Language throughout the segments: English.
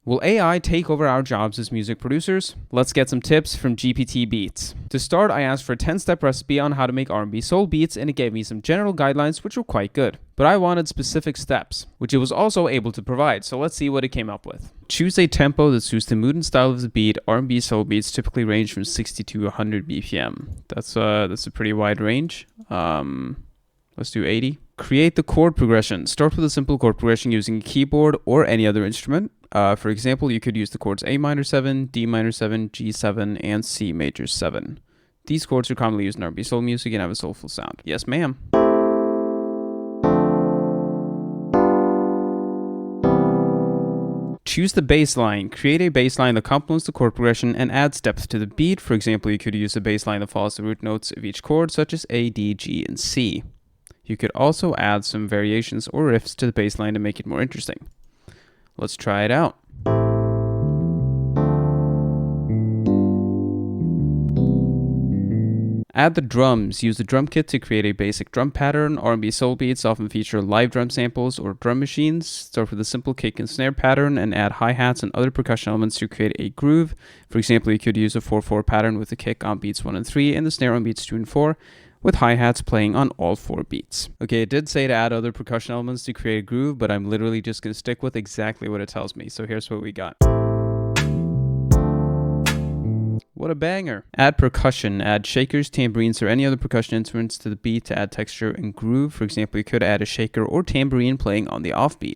Will AI take over our jobs as music producers? Let's get some tips from GPT Beats. To start, I asked for a 10-step recipe on how to make R&B soul beats, and it gave me some general guidelines which were quite good. But I wanted specific steps, which it was also able to provide, so let's see what it came up with. Choose a tempo that suits the mood and style of the beat. R&B soul beats typically range from 60 to 100 BPM. That's a pretty wide range. Let's do 80. Create the chord progression. Start with a simple chord progression using a keyboard or any other instrument. For example, you could use the chords A minor 7, D minor 7, G7, and C major 7. These chords are commonly used in R&B soul music and have a soulful sound. Yes, ma'am. Choose the bass line. Create a bass line that complements the chord progression and adds depth to the beat. For example, you could use a bass line that follows the root notes of each chord, such as A, D, G, and C. You could also add some variations or riffs to the bass line to make it more interesting. Let's try it out. Add the drums. Use the drum kit to create a basic drum pattern. R&B soul beats often feature live drum samples or drum machines. Start with a simple kick and snare pattern and add hi-hats and other percussion elements to create a groove. For example, you could use a 4/4 pattern with the kick on beats 1 and 3 and the snare on beats 2 and 4. With hi-hats playing on all 4 beats. Okay, it did say to add other percussion elements to create a groove, but I'm literally just going to stick with exactly what it tells me. So here's what we got. What a banger. Add percussion. Add shakers, tambourines, or any other percussion instruments to the beat to add texture and groove. For example, you could add a shaker or tambourine playing on the offbeat.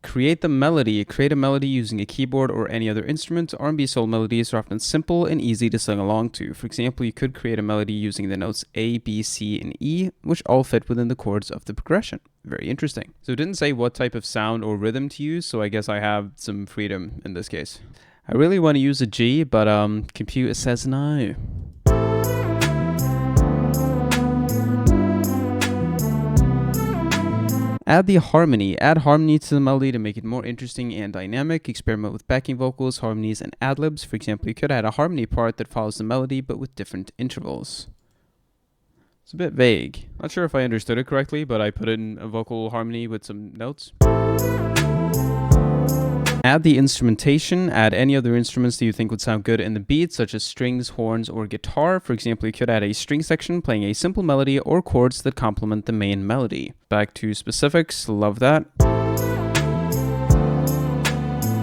Create the melody. Create a melody using a keyboard or any other instrument. R&B soul melodies are often simple and easy to sing along to. For example, you could create a melody using the notes A, B, C, and E, which all fit within the chords of the progression. Very interesting. So it didn't say what type of sound or rhythm to use, so I guess I have some freedom in this case. I really want to use a G, but computer says no. Add the harmony. Add harmony to the melody to make it more interesting and dynamic. Experiment with backing vocals, harmonies, and ad-libs. For example, you could add a harmony part that follows the melody but with different intervals. It's a bit vague. Not sure if I understood it correctly, but I put in a vocal harmony with some notes. Add the instrumentation. Add any other instruments that you think would sound good in the beat, such as strings, horns, or guitar. For example, you could add a string section playing a simple melody or chords that complement the main melody. Back to specifics. Love that.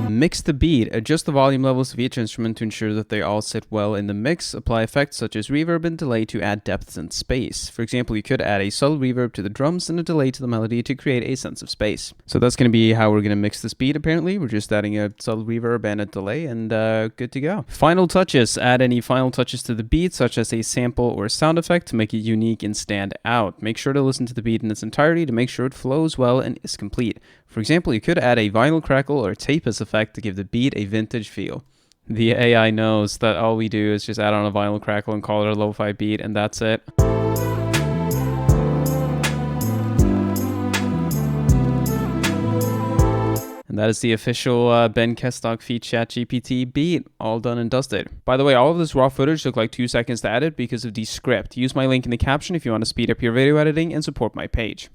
Mix the beat. Adjust the volume levels of each instrument to ensure that they all sit well in the mix. Apply effects such as reverb and delay to add depth and space. For example, you could add a subtle reverb to the drums and a delay to the melody to create a sense of space. So that's going to be how we're going to mix this beat apparently. We're just adding a subtle reverb and a delay and good to go. Final touches. Add any final touches to the beat such as a sample or sound effect to make it unique and stand out. Make sure to listen to the beat in its entirety to make sure it flows well and is complete. For example, you could add a vinyl crackle or tape-us effect to give the beat a vintage feel. The AI knows that all we do is just add on a vinyl crackle and call it a lo-fi beat, and that's it. And that is the official Ben Kestock feat ChatGPT beat, all done and dusted. By the way, all of this raw footage took like 2 seconds to edit because of the script. Use my link in the caption if you want to speed up your video editing and support my page.